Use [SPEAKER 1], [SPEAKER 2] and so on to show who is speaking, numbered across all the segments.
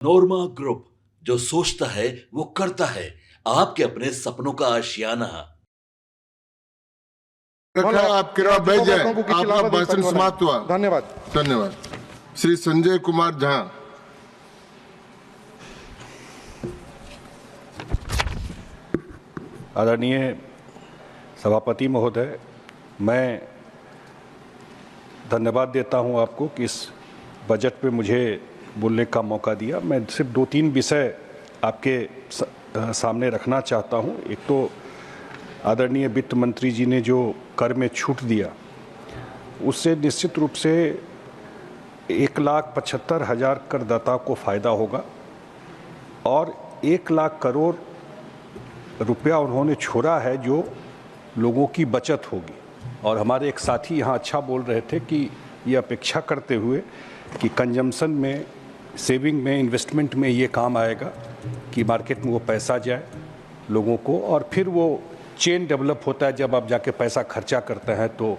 [SPEAKER 1] नोरमा group, जो सोचता है वो करता है। आपके अपने सपनों का आशियाना।
[SPEAKER 2] रखा आप किरा बैठ जाए। आपका भाषण समाप्त हुआ।
[SPEAKER 3] धन्यवाद।
[SPEAKER 2] धन्यवाद। श्री संजय कुमार झा।
[SPEAKER 4] आदरणीय सभापति महोदय, मैं धन्यवाद देता हूं आपको कि इस बजट पे मुझे बोलने का मौका दिया। मैं सिर्फ 2-3 विषय आपके सामने रखना चाहता हूं। एक तो आदरणीय वित्त मंत्री जी ने जो कर में छूट दिया, उससे निश्चित रूप से 1,75,000 करदाताओं को फ़ायदा होगा और 1 लाख करोड़ रुपया उन्होंने छोड़ा है जो लोगों की बचत होगी। और हमारे एक साथी यहाँ अच्छा बोल रहे थे कि ये अपेक्षा करते हुए कि कंजम्पशन में, सेविंग में, इन्वेस्टमेंट में ये काम आएगा कि मार्केट में वो पैसा जाए लोगों को, और फिर वो चेन डेवलप होता है। जब आप जाके पैसा खर्चा करते हैं तो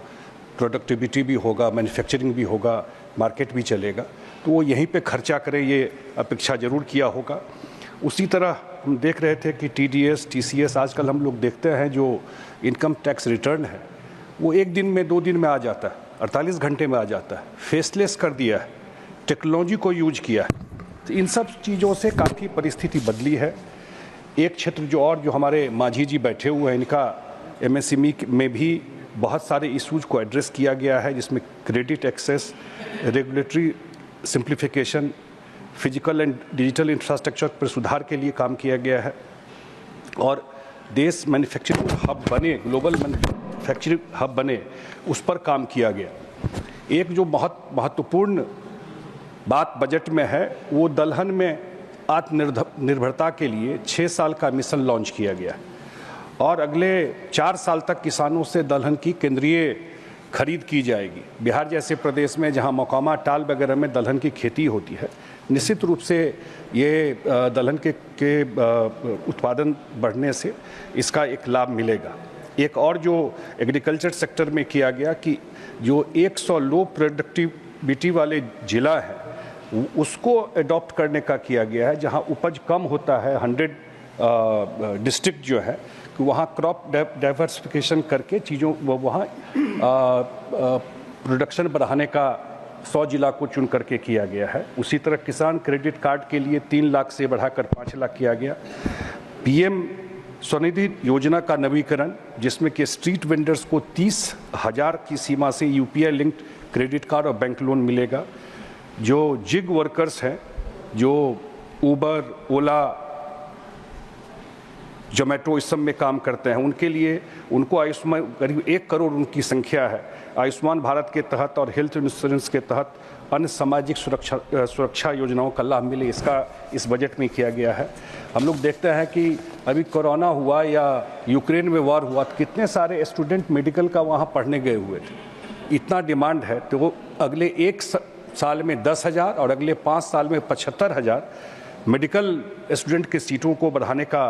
[SPEAKER 4] प्रोडक्टिविटी भी होगा, मैन्युफैक्चरिंग भी होगा, मार्केट भी चलेगा, तो वो यहीं पे खर्चा करें, ये अपेक्षा ज़रूर किया होगा। उसी तरह हम देख रहे थे कि TDS, TCS, आजकल हम लोग देखते हैं जो इनकम टैक्स रिटर्न है वो 1 दिन में, 2 दिन में आ जाता है, 48 घंटे में आ जाता है। फेसलेस कर दिया है, टेक्नोलॉजी को यूज किया है। तो इन सब चीज़ों से काफ़ी परिस्थिति बदली है। एक क्षेत्र जो हमारे मांझी जी बैठे हुए हैं, इनका MSME में भी बहुत सारे इशूज़ को एड्रेस किया गया है, जिसमें credit access, regulatory simplification, physical and digital infrastructure पर सुधार के लिए काम किया गया है और देश मैन्युफैक्चरिंग हब बने, ग्लोबल मैन्युफैक्चरिंग हब बने, उस पर काम किया गया। एक जो बहुत महत्वपूर्ण बात बजट में है वो दलहन में आत्मनिर्भरता के लिए 6 साल का मिशन लॉन्च किया गया और अगले 4 साल तक किसानों से दलहन की केंद्रीय खरीद की जाएगी। बिहार जैसे प्रदेश में जहां मोकामा, टाल वगैरह में दलहन की खेती होती है, निश्चित रूप से ये दलहन के उत्पादन बढ़ने से इसका एक लाभ मिलेगा। एक और जो एग्रीकल्चर सेक्टर में किया गया कि जो 100 लो प्रोडक्टिविटी वाले ज़िला है उसको अडॉप्ट करने का किया गया है, जहां उपज कम होता है, 100 डिस्ट्रिक्ट जो है कि वहाँ क्रॉप डाइवर्सिफिकेशन करके चीज़ों वहाँ प्रोडक्शन बढ़ाने का 100 जिला को चुन करके किया गया है। उसी तरह किसान क्रेडिट कार्ड के लिए 3 लाख से बढ़ाकर 5 लाख किया गया। PM स्वनिधि योजना का नवीकरण, जिसमें कि स्ट्रीट वेंडर्स को 30,000 की सीमा से UPI लिंक्ड क्रेडिट कार्ड और बैंक लोन मिलेगा। जो जिग वर्कर्स हैं, जो ऊबर, ओला, जोमेटो इस सब में काम करते हैं, उनके लिए उनको आयुष्मान, करीब 1 करोड़ उनकी संख्या है, आयुष्मान भारत के तहत और हेल्थ इंश्योरेंस के तहत अन्य सामाजिक सुरक्षा योजनाओं का लाभ मिले, इसका इस बजट में किया गया है। हम लोग देखते हैं कि अभी कोरोना हुआ या यूक्रेन में वॉर हुआ तो कितने सारे स्टूडेंट मेडिकल का वहाँ पढ़ने गए हुए थे। इतना डिमांड है तो वो अगले 1 साल में 10,000 और अगले 5 साल में 75,000 मेडिकल स्टूडेंट की सीटों को बढ़ाने का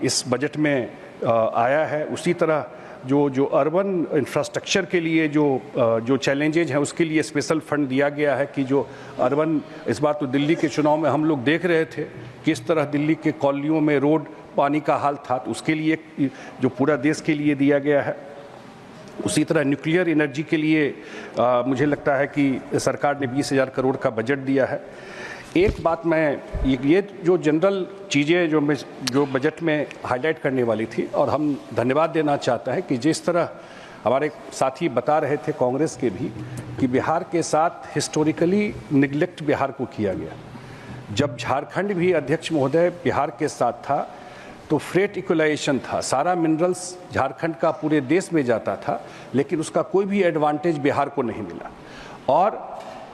[SPEAKER 4] इस बजट में आया है। उसी तरह जो अर्बन इंफ्रास्ट्रक्चर के लिए जो चैलेंजेज हैं उसके लिए स्पेशल फंड दिया गया है कि जो अर्बन, इस बार तो दिल्ली के चुनाव में हम लोग देख रहे थे किस तरह दिल्ली के कॉलोनियों में रोड, पानी का हाल था, तो उसके लिए जो पूरा देश के लिए दिया गया है। उसी तरह न्यूक्लियर एनर्जी के लिए मुझे लगता है कि सरकार ने 20,000 करोड़ का बजट दिया है। एक बात मैं ये जो जनरल चीज़ें जो बजट में हाईलाइट करने वाली थी, और हम धन्यवाद देना चाहते हैं कि जिस तरह हमारे साथी बता रहे थे कांग्रेस के भी कि बिहार के साथ हिस्टोरिकली निगलेक्ट बिहार को किया गया। जब झारखंड भी अध्यक्ष महोदय बिहार के साथ था तो फ्रेट इक्वलाइजेशन था, सारा मिनरल्स झारखंड का पूरे देश में जाता था, लेकिन उसका कोई भी एडवांटेज बिहार को नहीं मिला। और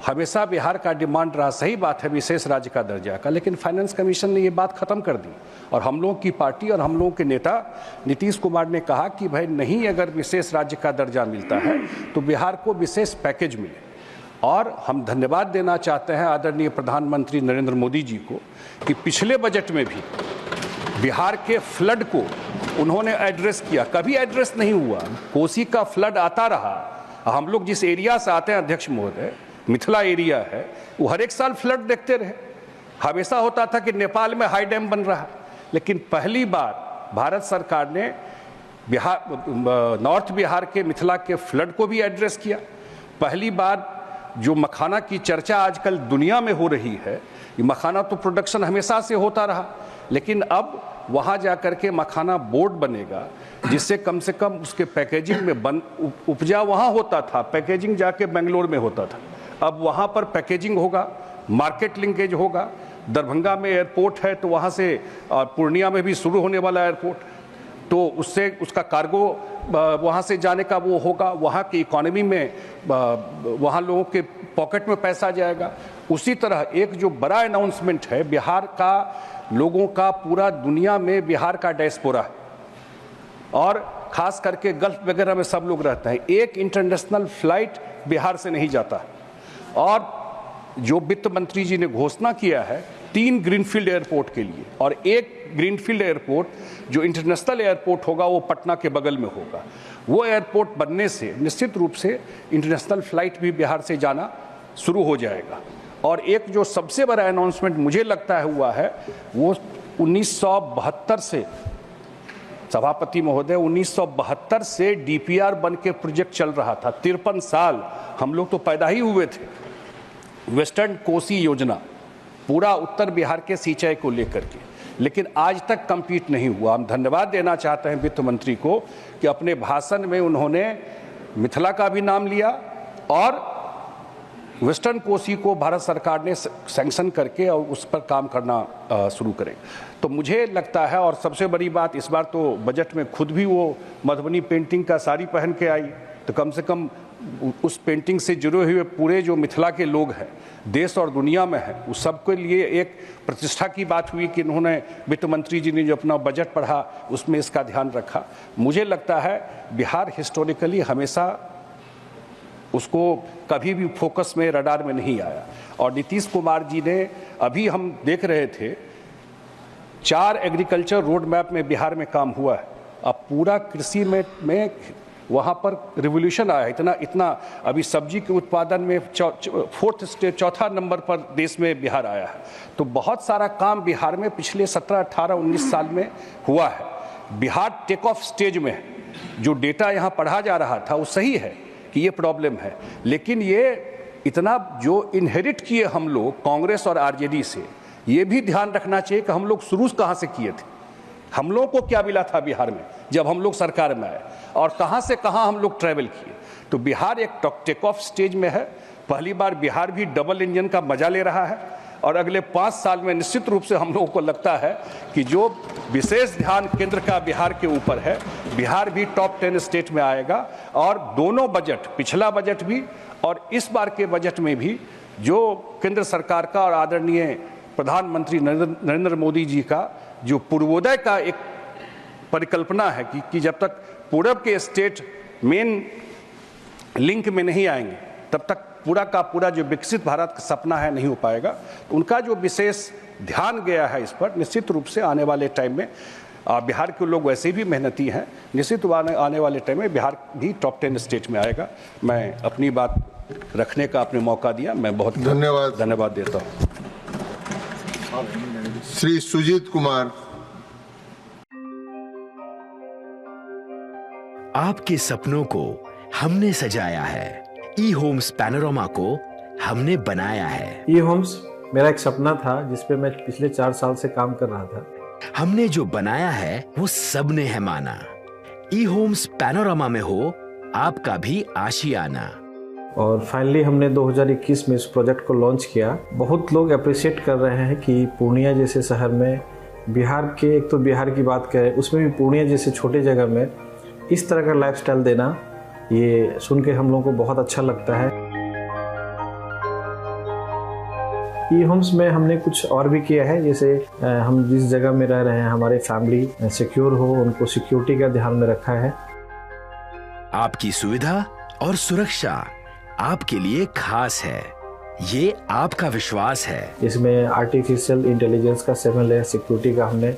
[SPEAKER 4] हमेशा बिहार का डिमांड रहा, सही बात है, विशेष राज्य का दर्जा का, लेकिन फाइनेंस कमीशन ने ये बात ख़त्म कर दी और हम लोगों की पार्टी और हम लोगों के नेता नीतीश कुमार ने कहा कि भाई नहीं, अगर विशेष राज्य का दर्जा मिलता है तो बिहार को विशेष पैकेज मिले। और हम धन्यवाद देना चाहते हैं आदरणीय प्रधानमंत्री नरेंद्र मोदी जी को कि पिछले बजट में भी बिहार के फ्लड को उन्होंने एड्रेस किया। कभी एड्रेस नहीं हुआ, कोसी का फ्लड आता रहा। हम लोग जिस एरिया से आते हैं अध्यक्ष महोदय, मिथिला एरिया है, वो हर एक साल फ्लड देखते रहे। हमेशा होता था कि नेपाल में हाई डैम बन रहा है, लेकिन पहली बार भारत सरकार ने नॉर्थ बिहार के मिथिला के फ्लड को भी एड्रेस किया। पहली बार जो मखाना की चर्चा आजकल दुनिया में हो रही है, मखाना तो प्रोडक्शन हमेशा से होता रहा, लेकिन अब वहाँ जाकर के मखाना बोर्ड बनेगा जिससे कम से कम उसके पैकेजिंग में उपजा वहाँ होता था, पैकेजिंग जाके बेंगलोर में होता था, अब वहाँ पर पैकेजिंग होगा, मार्केट लिंकेज होगा। दरभंगा में एयरपोर्ट है तो वहाँ से पूर्णिया में भी शुरू होने वाला एयरपोर्ट, तो उससे उसका कार्गो वहाँ से जाने का वो होगा, वहाँ की इकोनॉमी में वहाँ लोगों के पॉकेट में पैसा जाएगा। उसी तरह एक जो बड़ा अनाउंसमेंट है, बिहार का लोगों का पूरा दुनिया में बिहार का डायस्पोरा है और खास करके गल्फ वगैरह में सब लोग रहते हैं। एक इंटरनेशनल फ्लाइट बिहार से नहीं जाता और जो वित्त मंत्री जी ने घोषणा किया है 3 ग्रीनफील्ड एयरपोर्ट के लिए, और एक ग्रीनफील्ड एयरपोर्ट जो इंटरनेशनल एयरपोर्ट होगा वो पटना के बगल में होगा। वो एयरपोर्ट बनने से निश्चित रूप से इंटरनेशनल फ्लाइट भी बिहार से जाना शुरू हो जाएगा। और एक जो सबसे बड़ा अनाउंसमेंट मुझे लगता है हुआ है वो 1972 से, सभापति महोदय, 1972 से डीपीआर बन के प्रोजेक्ट चल रहा था। 53 साल हम लोग तो पैदा ही हुए थे। वेस्टर्न कोसी योजना पूरा उत्तर बिहार के सिंचाई को लेकर के, लेकिन आज तक कंप्लीट नहीं हुआ। हम धन्यवाद देना चाहते हैं वित्त मंत्री को कि अपने भाषण में उन्होंने मिथिला का भी नाम लिया और वेस्टर्न कोसी को भारत सरकार ने सैंक्शन करके और उस पर काम करना शुरू करें। तो मुझे लगता है, और सबसे बड़ी बात इस बार तो बजट में खुद भी वो मधुबनी पेंटिंग का साड़ी पहन के आई, तो कम से कम उस पेंटिंग से जुड़े हुए पूरे जो मिथिला के लोग हैं देश और दुनिया में हैं, उस सबके लिए एक प्रतिष्ठा की बात हुई कि उन्होंने, वित्त मंत्री जी ने जो अपना बजट पढ़ा उसमें इसका ध्यान रखा। मुझे लगता है बिहार हिस्टोरिकली हमेशा उसको कभी भी फोकस में, रडार में नहीं आया। और नीतीश कुमार जी ने, अभी हम देख रहे थे 4 एग्रीकल्चर रोड मैप में बिहार में काम हुआ है। अब पूरा कृषि में वहाँ पर रिवोल्यूशन आया है। इतना अभी सब्जी के उत्पादन में 4th स्टेट, 4था नंबर पर देश में बिहार आया है। तो बहुत सारा काम बिहार में पिछले 17, 18, 19 साल में हुआ है। बिहार टेक ऑफ स्टेज में है। जो डेटा यहाँ पढ़ा जा रहा था वो सही है कि ये प्रॉब्लम है, लेकिन ये इतना जो इनहेरिट किए हम लोग कांग्रेस और आरजेडी से, ये भी ध्यान रखना चाहिए कि हम लोग शुरू कहाँ से किए थे, हम लोगों को क्या मिला था बिहार में जब हम लोग सरकार में आए, और कहाँ से कहाँ हम लोग ट्रैवल किए। तो बिहार एक टेक ऑफ स्टेज में है। पहली बार बिहार भी डबल इंजन का मजा ले रहा है और अगले 5 साल में निश्चित रूप से हम लोगों को लगता है कि जो विशेष ध्यान केंद्र का बिहार के ऊपर है, बिहार भी टॉप 10 स्टेट में आएगा। और दोनों बजट, पिछला बजट भी और इस बार के बजट में भी, जो केंद्र सरकार का और आदरणीय प्रधानमंत्री नरेंद्र मोदी जी का जो पूर्वोदय का एक परिकल्पना है कि जब तक पूरब के स्टेट मेन लिंक में नहीं आएंगे तब तक पूरा का पूरा जो विकसित भारत का सपना है नहीं हो पाएगा। तो उनका जो विशेष ध्यान गया है इस पर, निश्चित रूप से आने वाले टाइम में बिहार के लोग वैसे भी मेहनती हैं, निश्चित आने वाले टाइम में बिहार भी टॉप 10 स्टेट में आएगा। मैं अपनी बात रखने का आपने मौका दिया, मैं बहुत धन्यवाद देता हूँ।
[SPEAKER 2] श्री सुजीत कुमार।
[SPEAKER 3] आपके सपनों को हमने सजाया है, ई होम्स पैनोरामा को हमने बनाया है।
[SPEAKER 5] ई होम्स मेरा एक सपना था जिस पे मैं पिछले 4 साल से काम कर रहा था।
[SPEAKER 3] हमने जो बनाया है वो सबने है माना। ई होम्स पैनोरामा में हो आपका भी आशियाना।
[SPEAKER 5] और फाइनली हमने 2021 में इस प्रोजेक्ट को लॉन्च किया। बहुत लोग अप्रिशिएट कर रहे हैं कि पूर्णिया जैसे शहर में, बिहार के, एक तो बिहार की बात करें उसमें भी पूर्णिया जैसे छोटे जगह में इस तरह का लाइफस्टाइल देना, ये सुन के हम लोगों को बहुत अच्छा लगता है। ई होम्स में हमने कुछ और भी किया है, जैसे हम जिस जगह में रह रहे हैं हमारे फैमिली सिक्योर हो, उनको सिक्योरिटी का ध्यान में रखा है।
[SPEAKER 3] आपकी सुविधा और सुरक्षा आपके लिए खास है, ये आपका विश्वास है।
[SPEAKER 5] इसमें आर्टिफिशियल इंटेलिजेंस का 7 लेयर सिक्योरिटी का हमने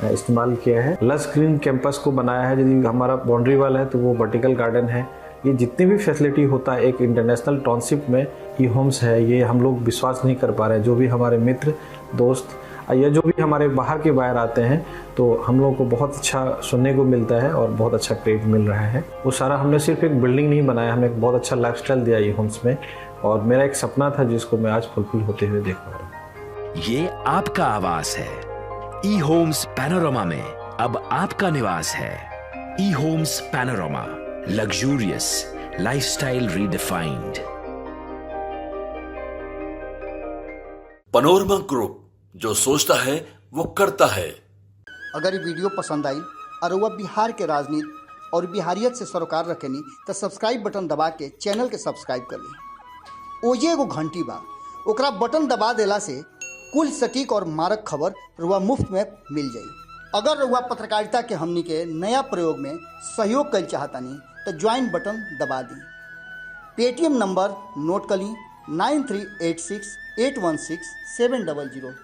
[SPEAKER 5] इस्तेमाल किया है। लस ग्रीन कैंपस को बनाया है। यदि हमारा बाउंड्री वाल है तो वो वर्टिकल गार्डन है। ये जितनी भी फैसिलिटी होता है एक इंटरनेशनल टाउनशिप में, ई होम्स है, ये हम लोग विश्वास नहीं कर पा रहे हैं। जो भी हमारे मित्र दोस्त या जो भी हमारे बाहर के बायर आते हैं, तो हम लोगों को बहुत अच्छा सुनने को मिलता है और बहुत अच्छा क्रेडिट मिल रहा है। वो सारा हमने सिर्फ एक बिल्डिंग नहीं बनाया, हमें एक बहुत अच्छा लाइफस्टाइल दिया ई होम्स में, और मेरा एक सपना था जिसको मैं आज फुलफिल होते हुए देख पा रहा हूँ।
[SPEAKER 3] ये आपका आवास है। ई होम्स पैनोरामा में अब आपका निवास है। E homes panorama, luxurious lifestyle redefined.
[SPEAKER 1] Panorama group, जो सोचता है वो करता है।
[SPEAKER 6] अगर ये वीडियो पसंद आई और वह बिहार के राजनीति और बिहारियत से सरोकार रखेनी तो सब्सक्राइब बटन दबा के चैनल के सब्सक्राइब कर ली। ओजे एगो घंटी बा, ओकरा बटन दबा देला से कुल सटीक और मारक खबर रुआ मुफ्त में मिल जाई। अगर रुआ पत्रकारिता के हमनी के नया प्रयोग में सहयोग कर चाहतानी तो ज्वाइन बटन दबा दी। पेटीएम नंबर नोट कर ली 9386816700।